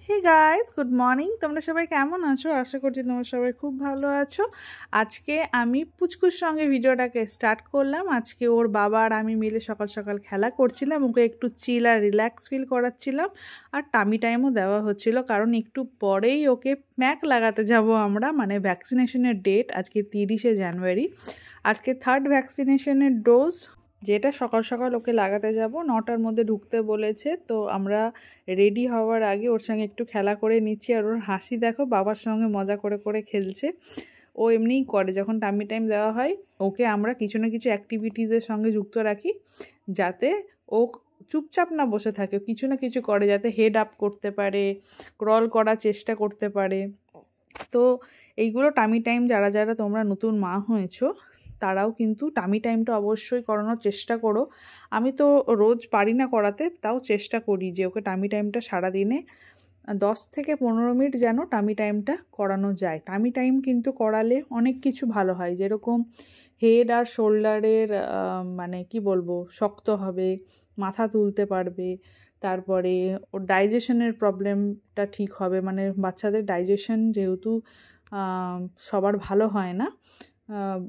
Hey guys, good morning. তোমরা সবাই কেমন আছো? আশা করছি তোমরা সবাই খুব ভালো আছো। আজকে আমি পুচকুর সঙ্গে ভিডিওটাকে স্টার্ট করলাম। আজকে ওর বাবা আর আমি মিলে সকাল সকাল খেলা করছিলাম, ওকে একটু চিল আর রিল্যাক্স ফিল করাচ্ছিলাম, আর টামি টাইমও দেওয়া হচ্ছিল, কারণ একটু পরেই ওকে ম্যাক লাগাতে যাব আমরা, মানে ভ্যাকসিনেশনের ডেট আজকে 30শে জানুয়ারি। আজকে 3rd ভ্যাকসিনেশনের ডোজ, যেটা সকাল সকাল ওকে লাগাতে যাব। 9টার মধ্যে ঢুকতে বলেছে, তো আমরা রেডি হওয়ার আগে ওর সঙ্গে একটু খেলা করে নিচ্ছি। আর ওর হাসি দেখো, বাবার সঙ্গে মজা করে করে খেলছে। ও এমনিই করে, যখন টামি টাইম দেওয়া হয় ওকে আমরা কিছু না কিছু অ্যাক্টিভিটিসের সঙ্গে যুক্ত রাখি, যাতে ও চুপচাপ না বসে থাকে, কিছু না কিছু করে, যাতে হেড আপ করতে পারে, ক্রল করার চেষ্টা করতে পারে। তো এইগুলো টামি টাইম যারা যারা তোমরা নতুন মা হয়েছো তারাও কিন্তু টামি টাইমটা অবশ্যই করানোর চেষ্টা করো। আমি তো রোজ পারি না করাতে, তাও চেষ্টা করি যে ওকে টামি টাইমটা সারাদিনে 10 থেকে 15 মিনিট যেন টামি টাইমটা করানো যায়। টামি টাইম কিন্তু করালে অনেক কিছু ভালো হয়, যেরকম হেড আর শোল্ডারের মানে কি বলবো, শক্ত হবে, মাথা তুলতে পারবে, তারপরে ওর ডাইজেশনের প্রবলেমটা ঠিক হবে। মানে বাচ্চাদের ডাইজেশন যেহেতু সবার ভালো হয় না,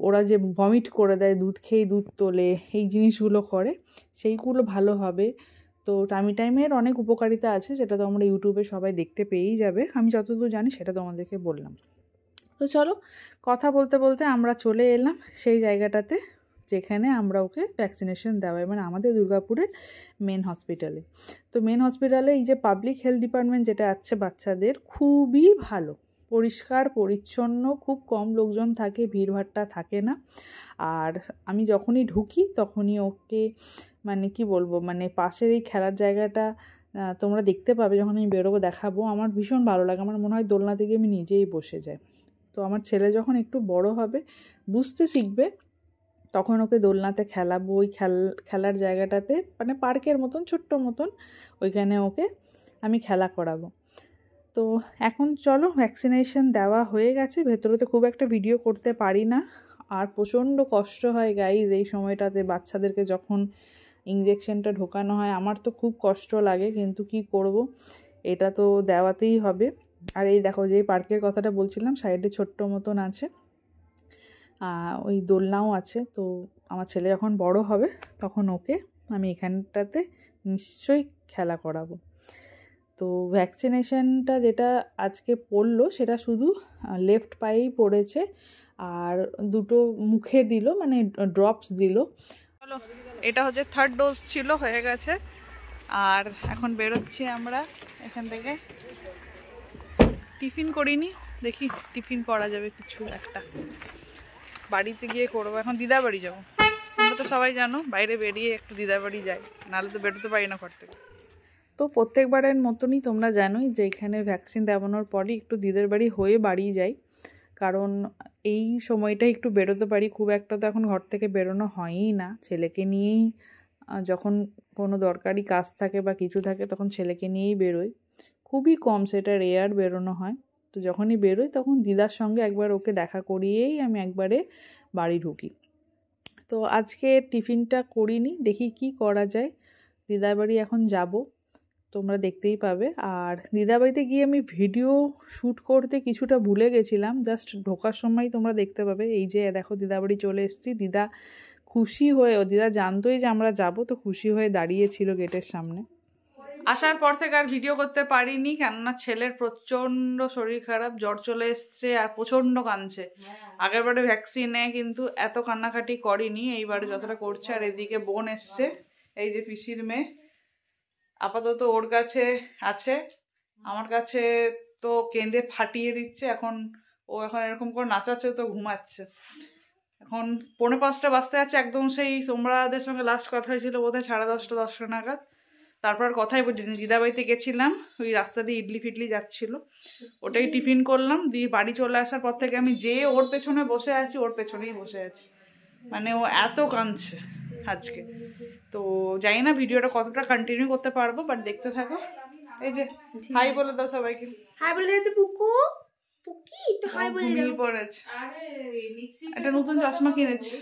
ওরা যে ভমিট করে দেয়, দুধ খেয়ে দুধ তোলে, এই জিনিসগুলো করে, সেইগুলো ভালো হবে। তো টামি টাইমের অনেক উপকারিতা আছে, যেটা তো আমরা ইউটিউবে সবাই দেখতে পেয়েই যাবে। আমি যতদূর জানি সেটা তোমাদেরকে বললাম। তো চলো, কথা বলতে বলতে আমরা চলে এলাম সেই জায়গাটাতে যেখানে আমরা ওকে ভ্যাকসিনেশন দেওয়াই, মানে আমাদের দুর্গাপুরের মেন হসপিটালে। তো মেন হসপিটালে এই যে পাবলিক হেলথ ডিপার্টমেন্ট যেটা আছে বাচ্চাদের, খুবই ভালো, পরিষ্কার পরিচ্ছন্ন, খুব কম লোকজন থাকে, ভিড়ভাট্টা থাকে না। আর আমি যখনই ঢুকি তখনই ওকে, মানে কি বলবো, মানে পাশের এই খেলার জায়গাটা তোমরা দেখতে পাবে, যখন আমি বেরোবো দেখাবো। আমার ভীষণ ভালো লাগে, আমার মনে হয় দোলনা থেকে আমি নিজেই বসে যাই। তো আমার ছেলে যখন একটু বড় হবে, বুঝতে শিখবে, তখন ওকে দোলনাতে খেলাবো। ওই খেলার জায়গাটাতে, মানে পার্কের মতন ছোট্ট মতন, ওইখানে ওকে আমি খেলা করাবো। তো এখন চলো, ভ্যাকসিনেশন দেওয়া হয়ে গেছে। ভেতরে তো খুব একটা ভিডিও করতে পারি না, আর প্রচণ্ড কষ্ট হয় গাইজ এই সময়টাতে বাচ্চাদেরকে যখন ইঞ্জেকশনটা ঢোকানো হয়। আমার তো খুব কষ্ট লাগে, কিন্তু কি করব, এটা তো দেওয়াতেই হবে। আর এই দেখো, যে পার্কের কথাটা বলছিলাম, সাইডে ছোট্ট মতন আছে, ওই দোলনাও আছে। তো আমার ছেলে যখন বড় হবে তখন ওকে আমি এখানটাতে নিশ্চয়ই খেলা করাবো। তো ভ্যাকসিনেশনটা যেটা আজকে পড়লো সেটা শুধু লেফট পায়েই পড়েছে, আর দুটো মুখে দিল, মানে ড্রপস দিল। চলো, এটা হচ্ছে 3rd ডোজ ছিল, হয়ে গেছে। আর এখন বেরোচ্ছি আমরা এখান থেকে। টিফিন করিনি, দেখি টিফিন করা যাবে কিছু একটা, বাড়িতে গিয়ে করবো। এখন দিদার বাড়ি যাবো। তোমরা তো সবাই জানো বাইরে বেরিয়ে একটু দিদার বাড়ি যাই, নাহলে তো বেরোতে পারি না ঘর থেকে। তো প্রত্যেকবারের মতনই তোমরা জানোই যে এখানে ভ্যাকসিন দেওয়ানোর পরই একটু দিদার বাড়ি হয়ে বাড়ি যাই, কারণ এই সময়টা একটু বেরোতে পারি। খুব একটা তো এখন ঘর থেকে বেরোনো হয়ই না, ছেলেকে নিয়েই যখন কোনো দরকারি কাজ থাকে বা কিছু থাকে তখন ছেলেকে নিয়েই বেরোই, খুবই কম, সেটা রেয়ার বেরোনো হয়। তো যখনই বেরোই তখন দিদার সঙ্গে একবার ওকে দেখা করিয়েই আমি একবারে বাড়ি ঢুকি। তো আজকে টিফিনটা করিনি, দেখি কি করা যায়। দিদার বাড়ি এখন যাব, তোমরা দেখতেই পাবে। আর দিদার বাড়িতে গিয়ে আমি ভিডিও শ্যুট করতে কিছুটা ভুলে গেছিলাম, জাস্ট ঢোকার সময় তোমরা দেখতে পাবে। এই যে দেখো, দিদার বাড়ি চলে এসেছি। দিদা খুশি হয়ে, দিদা জানতোই যে আমরা যাব, তো খুশি হয়ে দাঁড়িয়েছিল গেটের সামনে। আসার পর থেকে আর ভিডিও করতে পারিনি, কেননা ছেলের প্রচণ্ড শরীর খারাপ, জ্বর চলে এসছে আর প্রচণ্ড কাঁদছে। আগের বারে ভ্যাকসিনে কিন্তু এত কান্নাকাটি করেনি, এইবারে যতটা করছে। আর এদিকে বোন এসছে, এই যে পিসির মেয়ে, আপাতত ওর কাছে আছে। আমার কাছে তো কেঁদে ফাটিয়ে দিচ্ছে এখন। ও এখন এরকম করে নাচাচ্ছে, তো ঘুমাচ্ছে। এখন 4:45 বাজতে আছে, একদম সেই তোমরাদের সঙ্গে লাস্ট কথা হয়েছিল বোধহয় 10:30 10টা নাগাদ। তারপর কথাই বলিনি, দিদাবাড়িতে গেছিলাম, ওই রাস্তা দিয়ে ইডলি ফিডলি যাচ্ছিল, ওটাই টিফিন করলাম। দিয়ে বাড়ি চলে আসার পর থেকে আমি যে ওর পেছনে বসে আছি, ওর পেছনেই বসে আছি, মানে ও এত কাঁদছে আজকে। তো জানি না ভিডিওটা কতটা কন্টিনিউ করতে পারবো, বাট দেখতে থাকো। এই যে হাই বলে দাও সবাইকে। হাই বলে দাও পুকু। পুকি একটু হাই বলে দাও। ঘুমিয়ে পড়েছে। একটা নতুন চশমা কিনেছি,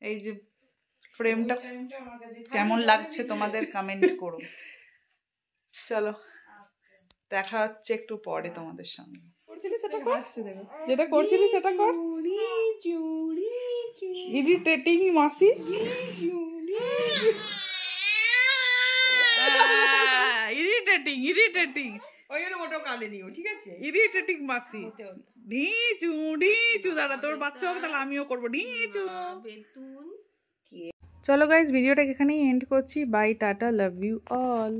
এই যে ফ্রেমটা কেমন লাগছে তোমাদের কমেন্ট করো। চলো দেখা হচ্ছে একটু পরে তোমাদের সঙ্গে। করছিলি সেটা কর, যেটা করছিলি সেটা কর। ইরিটেটিং মাসি, ইরিটেটিং ইরিটেটিং, ওই জন্য মোটেও কাঁদেনি ও, ঠিক আছে? ইরিটেটিং মাসি। ঢিচু ঢিচু, দাঁড়া তোর বাচ্চা হবে তাহলে আমিও করবো ঢিচু। বেতুন চলো গাইজ, ভিডিওটাকে এখানেই এন্ড করছি। Bye, tata, love you all.